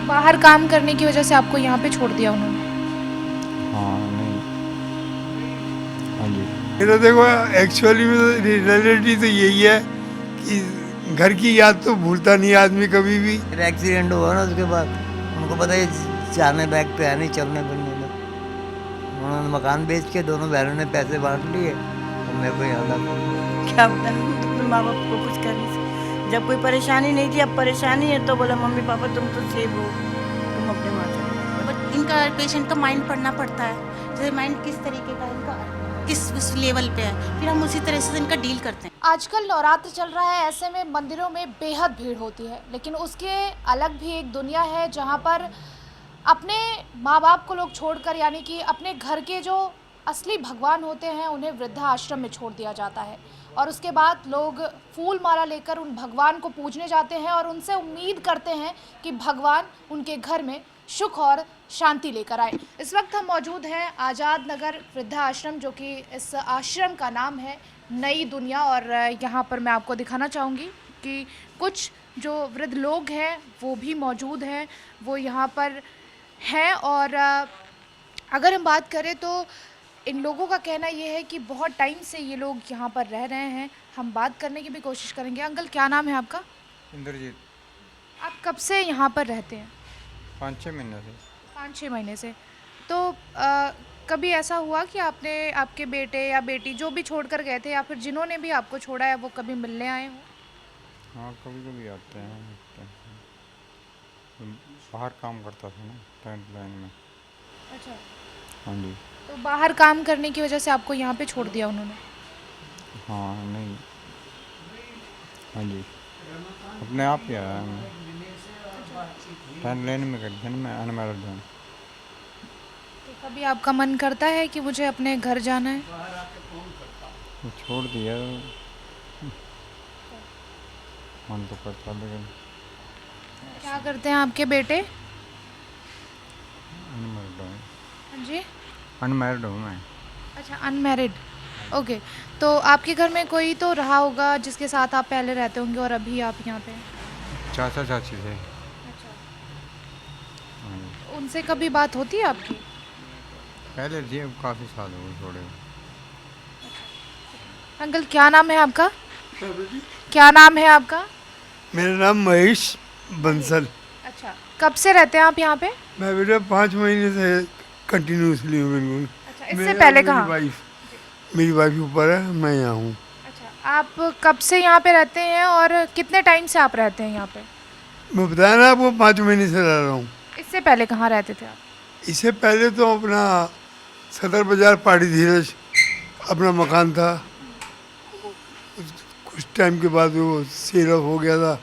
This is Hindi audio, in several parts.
बाहर काम करने की वजह से आपको यहाँ पे छोड़ दिया उन्होंने? हाँ नहीं। हाँ जी। ये तो देखो, एक्चुअली में तो रियलिटी तो यही है कि घर की याद तो भूलता नहीं आदमी कभी भी। फिर एक्सीडेंट हुआ ना, उसके बाद उनको पता है जाने बैग पे है नहीं, चलने फिरने में। उन्होंने मकान बेच के दोनों बहनों ने पैसे बांट लिए और मेरे को याद आ गया। क्या बताऊँ, तो माँ बाप को कुछ कर नहीं सकते। जब कोई परेशानी नहीं थी, अब परेशानी है तो बोला मम्मी पापा तुम तो सेफ हो, तुम अपने वहाँ चलो। बट इनका पेशेंट का माइंड पढ़ना पड़ता है, जैसे माइंड किस तरीके का इनका किस उस लेवल पे है, फिर हम उसी तरह से इनका डील करते हैं। आजकल नवरात्र चल रहा है, ऐसे में मंदिरों में बेहद भीड़ होती है, लेकिन उसके अलग भी एक दुनिया है जहाँ पर अपने माँ बाप को लोग छोड़कर, यानी कि अपने घर के जो असली भगवान होते हैं उन्हें वृद्धाश्रम में छोड़ दिया जाता है और उसके बाद लोग फूल माला लेकर उन भगवान को पूजने जाते हैं और उनसे उम्मीद करते हैं कि भगवान उनके घर में सुख और शांति लेकर आए। इस वक्त हम मौजूद हैं आज़ाद नगर वृद्धाश्रम, जो कि इस आश्रम का नाम है नई दुनिया, और यहाँ पर मैं आपको दिखाना चाहूँगी कि कुछ जो वृद्ध लोग हैं वो भी मौजूद हैं, वो यहाँ पर हैं। और अगर हम बात करें तो इन लोगों का कहना ये है कि बहुत टाइम से ये लोग यहाँ पर रह रहे हैं। हम बात करने की भी कोशिश करेंगे। अंकल, क्या नाम है आपका? इंद्रजीत। आप कब से यहाँ पर रहते हैं? 5-6 महीने से। 5-6 महीने से। तो कभी ऐसा हुआ कि आपने आपके बेटे या बेटी जो भी छोड़ कर गए थे या फिर जिन्होंने भी आपको छोड़ा है वो कभी मिलने आए हों? हाँ कभी कभी आते हैं। बाहर काम करता था ना टेंट लाइन में। अच्छा, हाँ जी। तो बाहर काम करने की वजह से आपको यहाँ पे छोड़ दिया उन्होंने? हाँ नहीं। हाँ जी, अपने आप ही आया मैं। टेंट लाइन में कर दिया ना, मैं अनमैरिड हूँ। तो कभी आपका मन करता है कि मुझे अपने घर जाना है? तो छोड़ दिया, मन तो करता लेकिन क्या करते हैं आपके बेटे? अनमैरिड हूँ। हाँ जी। अनमैरिड हूँ मैं। अच्छा, अनमैरिड। ओके, तो आपके घर में कोई तो रहा होगा जिसके साथ आप पहले रहते होंगे और अभी आप यहाँ पे हैं? चाचा चाची थे। अच्छा, हाँ जी। उनसे कभी बात होती है आपकी? पहले जी, अब काफ़ी साल हो गए छोड़े। अंकल, क्या नाम है आपका? क्या नाम है आपका? मेरा नाम महेश बंसल। अच्छा, कब से रहते हैं आप यहाँ पे? मैं बेटा 5 महीने से कंटिन्यूसली हूँ बिल्कुल। अच्छा, इससे पहले कहाँ? मेरी वाइफ ऊपर है, मैं यहाँ हूँ। अच्छा, आप कब से यहाँ पे रहते हैं और कितने टाइम से आप रहते हैं यहाँ पे? मैं बताया ना आपको, 5 महीने से रह रहा हूँ। इससे पहले कहाँ रहते थे आप? इससे पहले तो अपना सदर बाजार पहाड़ी धीरज अपना मकान था। कुछ टाइम के बाद वो सेल ऑफ हो गया था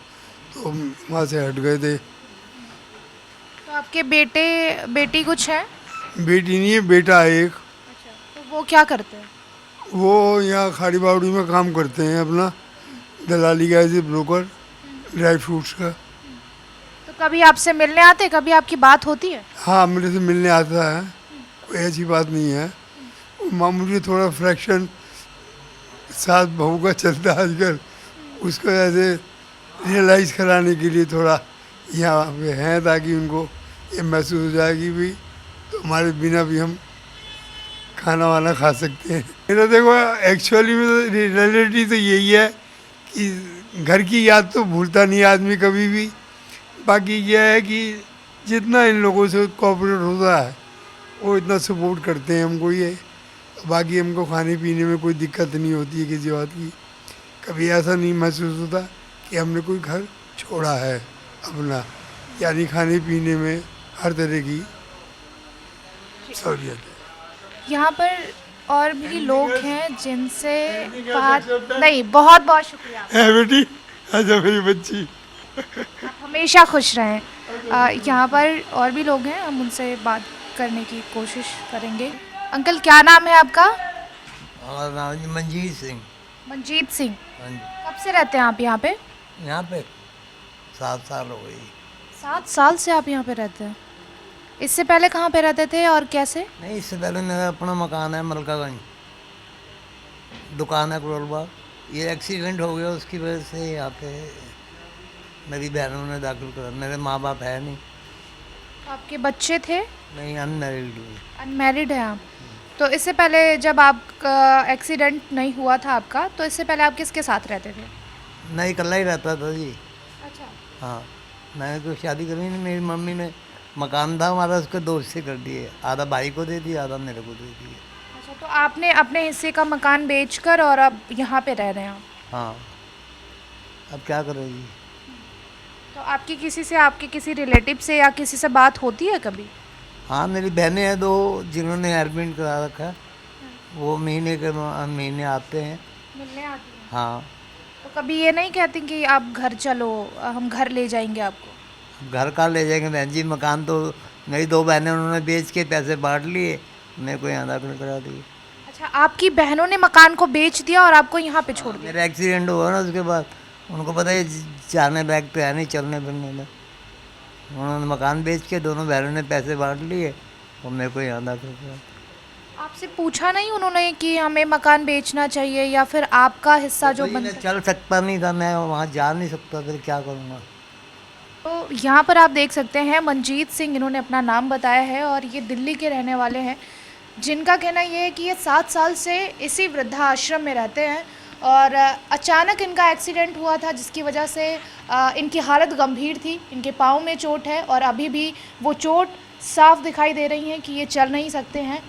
तो वहाँ से हट गए थे। तो आपके बेटे बेटी कुछ है? बेटी नहीं है, बेटा है एक। अच्छा, तो वो क्या करते हैं? वो यहाँ खाड़ी बावड़ी में काम करते हैं, अपना दलाली का as a broker, dry fruits का। तो कभी आपसे मिलने आते, कभी आपकी बात होती है? हाँ, मेरे से मिलने आता है, कोई ऐसी बात नहीं है। मामूली थोड़ा फ्रैक्शन साथ बहू का चलता है आजकल, उसको ऐसे रियलाइज़ कराने के लिए थोड़ा यहाँ पे हैं, ताकि उनको ये महसूस हो जाए कि भी तो हमारे बिना भी हम खाना वाना खा सकते हैं। मेरा देखो, एक्चुअली में तो रियलिटी तो यही है कि घर की याद तो भूलता नहीं आदमी कभी भी। बाकी यह है कि जितना इन लोगों से कोऑपरेट होता है वो इतना सपोर्ट करते हैं हमको। ये बाकी हमको खाने पीने में कोई दिक्कत नहीं होती है किसी बात की। कभी ऐसा नहीं महसूस होता कि हमने कोई घर छोड़ा है अपना, यानी खाने पीने में हर तरह की सहूलियत है। यहाँ पर और भी लोग हैं जिनसे बात नहीं। बहुत बहुत शुक्रिया, है बेटी, अच्छा मेरी बच्ची। आप हमेशा खुश रहें। यहाँ पर और भी लोग हैं, हम उनसे बात करने की कोशिश करेंगे। अंकल, क्या नाम है आपका? हमारा नाम जी मंजीत सिंह। मनजीत सिंह। हाँ जी। कब से रहते हैं आप यहाँ पे? यहाँ पे 7 साल हो गई। 7 साल से आप यहाँ पे रहते हैं। इससे पहले कहाँ पे रहते थे और कैसे? नहीं, इससे पहले मेरा अपना मकान है मलकागंज, दुकान है करोल बाग। ये एक्सीडेंट हो गया, उसकी वजह से यहाँ पे मेरी बहनों ने दाखिल करा। मेरे माँ बाप है नहीं, आपके बच्चे थे? नहीं, अनमैरिड हुई। अनमैरिड हैं आप? तो इससे पहले जब आपका एक्सीडेंट नहीं हुआ था आपका, तो इससे पहले आप किसके साथ रहते थे? नहीं, अकेला ही रहता था जी। अच्छा। हाँ, मैंने तो शादी करी नहीं, मेरी मम्मी ने मकान था हमारा, उसके 2 हिस्से कर दिए, आधा भाई को दे दिया, आधा मेरे को दे दिया। अच्छा, तो आपने अपने हिस्से का मकान बेचकर और अब यहाँ पे रह रहे हैं आप? हाँ, अब क्या करें जी। तो आपके किसी रिलेटिव से या किसी से बात होती है कभी? हाँ, मेरी बहनें हैं 2 जिन्होंने एडमिट करा रखा है, वो महीने आते हैं। मिलने आती हैं? हाँ, तो कभी ये नहीं कहती कि आप घर चलो, हम घर ले जाएंगे आपको? घर का ले जाएंगे बहन जी, मकान तो मेरी 2 बहनें उन्होंने बेच के पैसे बांट लिए, मेरे को यहाँ दाखिल करा दिए। अच्छा, आपकी बहनों ने मकान को बेच दिया और आपको यहाँ पे छोड़ दिया? मेरा एक्सीडेंट हुआ ना, उसके बाद उनको पता है जाने बैग पे है नहीं, चलने फिरने में, उन्होंने मकान बेच के दोनों बहनों ने पैसे बांट लिए और मेरे को यहाँ दाखिल करा। आपसे पूछा नहीं उन्होंने कि हमें मकान बेचना चाहिए या फिर आपका हिस्सा जो तो बनता मैं चल सकता नहीं था, मैं वहाँ जा नहीं सकता, फिर क्या करूँगा। तो यहाँ पर आप देख सकते हैं मनजीत सिंह, इन्होंने अपना नाम बताया है और ये दिल्ली के रहने वाले हैं, जिनका कहना ये है कि ये 7 साल से इसी वृद्धाश्रम में रहते हैं और अचानक इनका एक्सीडेंट हुआ था, जिसकी वजह से इनकी हालत गंभीर थी, इनके पाँव में चोट है और अभी भी वो चोट साफ दिखाई दे रही है कि ये चल नहीं सकते हैं।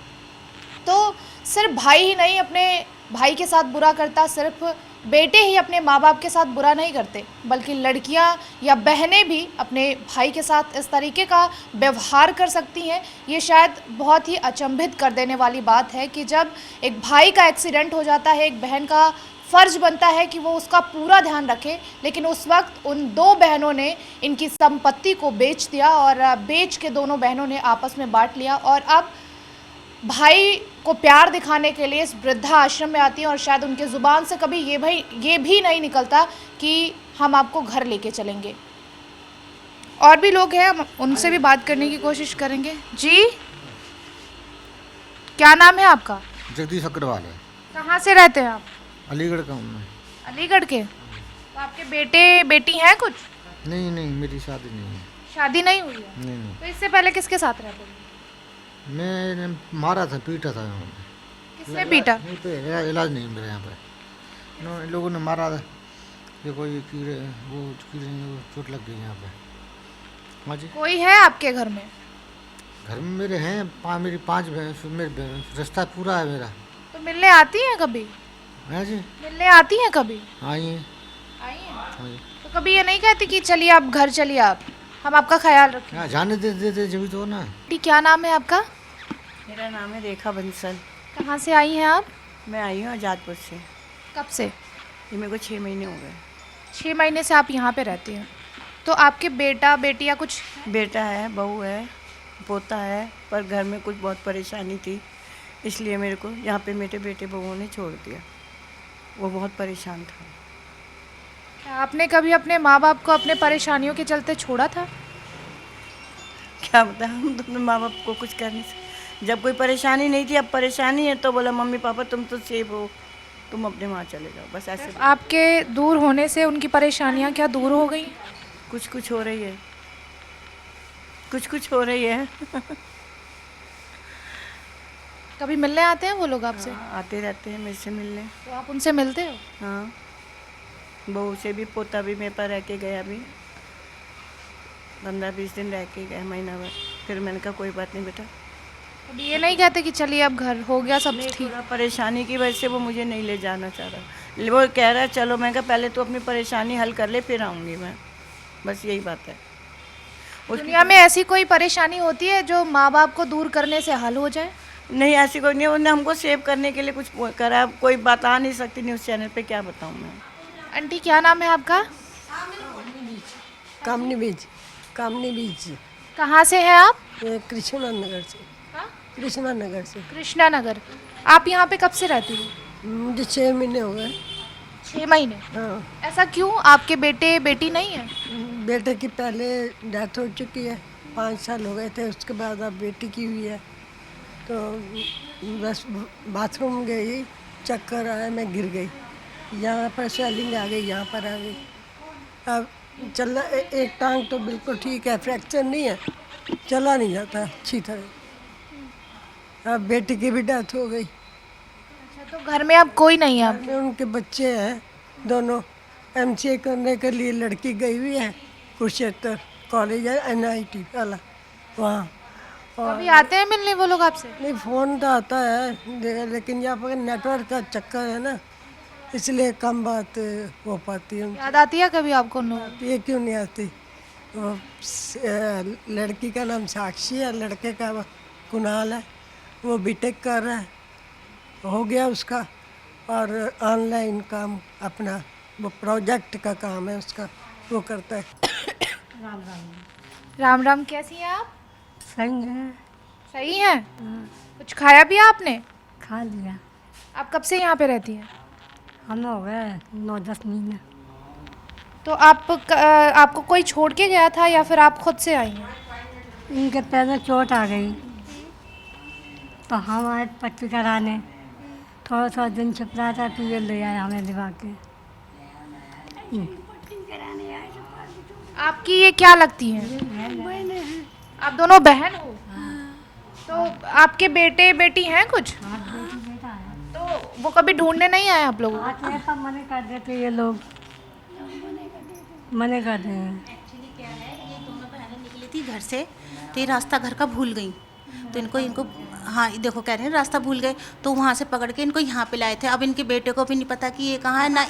तो सिर्फ भाई ही नहीं अपने भाई के साथ बुरा करता, सिर्फ बेटे ही अपने माँ बाप के साथ बुरा नहीं करते, बल्कि लड़कियाँ या बहनें भी अपने भाई के साथ इस तरीके का व्यवहार कर सकती हैं। ये शायद बहुत ही अचंभित कर देने वाली बात है कि जब एक भाई का एक्सीडेंट हो जाता है, एक बहन का फ़र्ज़ बनता है कि वो उसका पूरा ध्यान रखे, लेकिन उस वक्त उन 2 बहनों ने इनकी संपत्ति को बेच दिया और बेच के दोनों बहनों ने आपस में बांट लिया और अब भाई को प्यार दिखाने के लिए इस वृद्धाश्रम में आती हैं और शायद उनके ज़ुबान से कभी ये भी नहीं निकलता कि हम आपको घर लेके चलेंगे। और भी लोग हैं, हम उनसे भी बात करने की कोशिश करेंगे। जी, क्या नाम है आपका? जगदीश अग्रवाल है, कहाँ से रहते हैं आप? अलीगढ़ का हूँ मैं। अलीगढ़ के? तो आपके बेटे बेटी हैं कुछ? नहीं नहीं, मेरी शादी नहीं है। शादी नहीं हुई है? नहीं नहीं, तो इससे पहले किसके साथ रहते थे? मैंने मारा था, पीटा था यहाँ किसने पीटा? पे। इलाज नहीं है मेरे यहाँ पे, इन लोगों ने मारा था, ये कोई कीड़े वो चोट लग गई यहाँ पे। हाँ जी, कोई है आपके घर में? घर में मेरे हैं मेरी 5 भैंस, मेरे रिश्ता पूरा है मेरा। तो मिलने आती हैं कभी? हाँ जी, मिलने आती हैं कभी? आई हैं। आई हैं? हाँ जी, तो कभी ये नहीं कहती कि चलिए आप घर चलिए, आप हम आपका ख्याल रखें? हाँ, जाने देते जब तो ना। ठीक, क्या नाम है आपका? मेरा नाम है रेखा बंसल। कहाँ से आई हैं आप? मैं आई हूँ आजादपुर से। कब से? ये मेरे को 6 महीने हो गए। 6 महीने से आप यहाँ पे रहती हैं। तो आपके बेटा बेटी या कुछ? बेटा है, बहू है, पोता है, पर घर में कुछ बहुत परेशानी थी, इसलिए मेरे को यहाँ पे मेरे बेटे बहुओं ने छोड़ दिया। वो बहुत परेशान था। क्या आपने कभी अपने माँ बाप को अपने परेशानियों के चलते छोड़ा था? क्या बताएं, हम तो अपने माँ बाप को कुछ कर नहीं सकते। जब कोई परेशानी नहीं थी, अब परेशानी है तो बोला मम्मी पापा तुम तो सेफ हो, तुम अपने वहाँ चले जाओ, बस ऐसे। आपके दूर होने से उनकी परेशानियाँ क्या दूर हो गई? कुछ कुछ हो रही है, कुछ कुछ हो रही है। कभी मिलने आते हैं वो लोग आपसे? हाँ, आते रहते हैं मेरे से मिलने। तो आप उनसे मिलते हो? हाँ, बहू से भी, पोता भी मेरे पास रह के गया, अभी 15-20 दिन रह के गया, महीना भर। फिर मैंने कहा कोई बात नहीं बेटा। कभी ये नहीं कहते कि चलिए अब घर हो गया सब नहीं, ठीक? थोड़ा परेशानी की वजह से वो मुझे नहीं ले जाना चाह रहा। वो कह रहा है चलो, मैं कहा पहले तो अपनी परेशानी हल कर ले फिर आऊँगी मैं, बस यही बात है। दुनिया में ऐसी कोई परेशानी होती है जो माँ बाप को दूर करने से हल हो जाए? नहीं, ऐसी कोई नहीं। उन्होंने हमको सेव करने के लिए कुछ करा, कोई बता नहीं सकती न्यूज़ चैनल पे, क्या बताऊँ मैं। आंटी, क्या नाम है आपका? कामनी बीज। कहाँ से हैं आप? ये कृष्णा नगर से। कृष्णा नगर से। कृष्णा नगर। आप यहाँ पे कब से रहती हो? मुझे 6 महीने हो गए। 6 महीने? हाँ, ऐसा क्यों? आपके बेटे बेटी नहीं है? बेटे की पहले डेथ हो चुकी है, 5 साल हो गए थे, उसके बाद अब बेटी की हुई है। तो बस बाथरूम गई, चक्कर आया, मैं गिर गई, यहाँ पर स्वेलिंग आ गई, यहाँ पर आ गई। अब चल एक टांग तो बिल्कुल ठीक है, फ्रैक्चर नहीं है, चला नहीं जाता अच्छी तरह। अब बेटी की भी डेथ हो गई। अच्छा, तो घर में अब कोई नहीं है? में उनके बच्चे हैं दोनों। एमसीए करने के लिए लड़की गई हुई है कुरुक्षेत्र कॉलेज है NIT वाला वहाँ। कभी आते हैं मिलने वो लोग आपसे? नहीं, फ़ोन तो आता है लेकिन यहाँ पर नेटवर्क का चक्कर है ना, इसलिए कम बात हो पाती है। याद आती है कभी आपको उन लोगों की? ये क्यों नहीं आती? वो लड़की का नाम साक्षी है, लड़के का कुणाल है। वो बीटेक कर रहा है, हो गया उसका, और ऑनलाइन काम अपना वो प्रोजेक्ट का काम है उसका, वो करता है। राम राम, कैसी हैं आप? सही है। सही हैं? कुछ खाया पिया आपने? खा लिया। आप कब से यहाँ पे रहती हैं? हम हो गए 9-10 महीने। तो आपको कोई छोड़ के गया था या फिर आप खुद से आई हैं? इनके पैर में चोट आ गई तो हम आए पट्टी कराने। थोड़ा दिन छुप रहा था तो ये ले आया हमें दिखा के। आपकी ये क्या लगती हैं? आप दोनों बहन हो? तो आपके बेटे बेटी हैं कुछ? तो वो कभी ढूंढने नहीं आए आप लोगों को? मना कर देते ये लोग, मना कर रहे हैं। एक्चुअली क्या है, ये दोनों बहनें निकली थी घर से, तो ये रास्ता घर का भूल गई। तो इनको हाँ ये देखो कह रहे हैं रास्ता भूल गए, तो वहाँ से पकड़ के इनको यहाँ पे लाए थे। अब इनके बेटे को भी नहीं पता कि ये कहाँ है, ना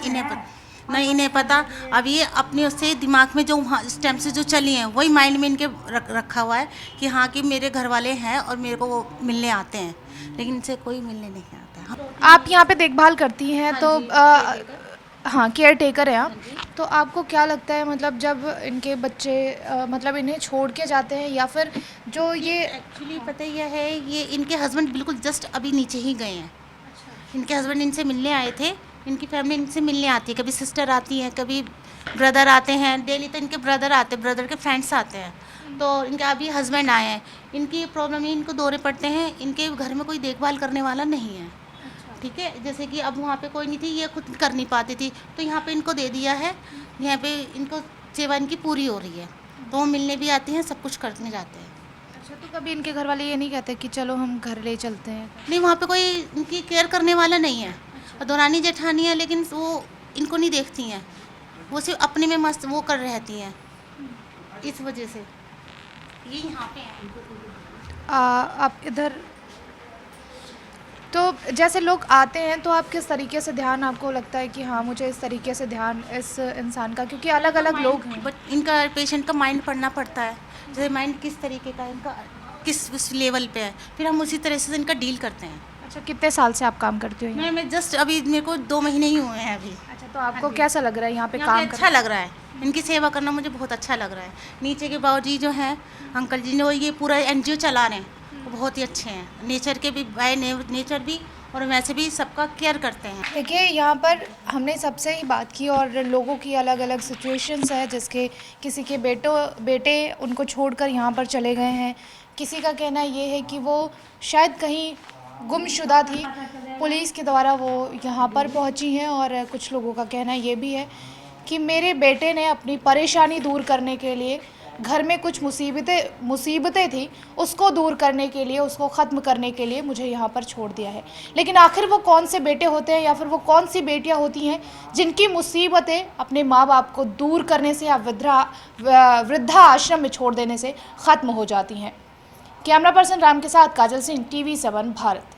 इन्हें पता। अब ये अपने उससे दिमाग में जो वहाँ इस टाइम से जो चली हैं वही माइंड में इनके रखा हुआ है कि हाँ कि मेरे घर वाले हैं और मेरे को वो मिलने आते हैं, लेकिन इनसे कोई मिलने नहीं आता है। आप यहाँ पे देखभाल करती हैं तो हाँ, केयर टेकर हैं आप। तो आपको क्या लगता है, मतलब जब इनके बच्चे मतलब इन्हें छोड़ के जाते हैं या फिर जो ये एक्चुअली पता यह है, ये इनके हस्बैंड बिल्कुल जस्ट अभी नीचे ही गए हैं। इनके हस्बैंड इनसे मिलने आए थे, इनकी फैमिली इनसे मिलने आती है, कभी सिस्टर आती हैं, कभी ब्रदर आते हैं। डेली तो इनके ब्रदर आते हैं, ब्रदर के फ्रेंड्स आते हैं। तो इनके अभी हस्बैंड आए हैं। इनकी प्रॉब्लम ये, इनको दौरे पड़ते हैं, इनके घर में कोई देखभाल करने वाला नहीं है। ठीक है, जैसे कि अब वहाँ पे कोई नहीं थी, ये खुद कर नहीं पाती थी, तो यहाँ पे इनको दे दिया है। यहाँ पे इनको सेवा इनकी पूरी हो रही है, तो वो मिलने भी आते हैं, सब कुछ करने जाते हैं। अच्छा, तो कभी इनके घर वाले ये नहीं कहते कि चलो हम घर ले चलते हैं? नहीं, वहाँ पे कोई इनकी केयर करने वाला नहीं है। और दौरानी जेठानी है, लेकिन वो इनको नहीं देखती हैं, वो सिर्फ अपने में मस्त वो कर रहती हैं, इस वजह से ये यहाँ पे हैं। आप इधर, तो जैसे लोग आते हैं तो आप किस तरीके से ध्यान, आपको लगता है कि हाँ मुझे इस तरीके से ध्यान इस इंसान का, क्योंकि अलग अलग लोग हैं। बट इनका पेशेंट का माइंड पढ़ना पड़ता है, जैसे माइंड किस तरीके का, इनका किस लेवल पे है, फिर हम उसी तरह से इनका डील करते हैं। अच्छा, कितने साल से आप काम करते हो यहाँ? मैं जस्ट अभी मेरे को 2 महीने ही हुए हैं अभी। अच्छा, तो आपको कैसा लग रहा है यहाँ पे यहाँ पे काम अच्छा लग रहा है, इनकी सेवा करना मुझे बहुत अच्छा लग रहा है। नीचे के बाबूजी जो हैं अंकल जी ने, वो ये पूरा NGO चला रहे हैं, वो बहुत ही अच्छे हैं। नेचर के भी बाय नेचर भी और वैसे भी सबका केयर करते हैं। देखिए, यहाँ पर हमने सबसे ही बात की और लोगों की अलग अलग सिचुएशंस है, जिसके किसी के बेटे उनको छोड़कर यहाँ पर चले गए हैं। किसी का कहना ये है कि वो शायद कहीं गुमशुदा थी, पुलिस के द्वारा वो यहाँ पर पहुँची हैं। और कुछ लोगों का कहना ये भी है कि मेरे बेटे ने अपनी परेशानी दूर करने के लिए, घर में कुछ मुसीबतें थी, उसको दूर करने के लिए, उसको ख़त्म करने के लिए मुझे यहाँ पर छोड़ दिया है। लेकिन आखिर वो कौन से बेटे होते हैं या फिर वो कौन सी बेटियाँ होती हैं जिनकी मुसीबतें अपने माँ बाप को दूर करने से या वृद्धा आश्रम में छोड़ देने से ख़त्म हो जाती हैं। कैमरा पर्सन राम के साथ काजल सिंह, TV7 भारत।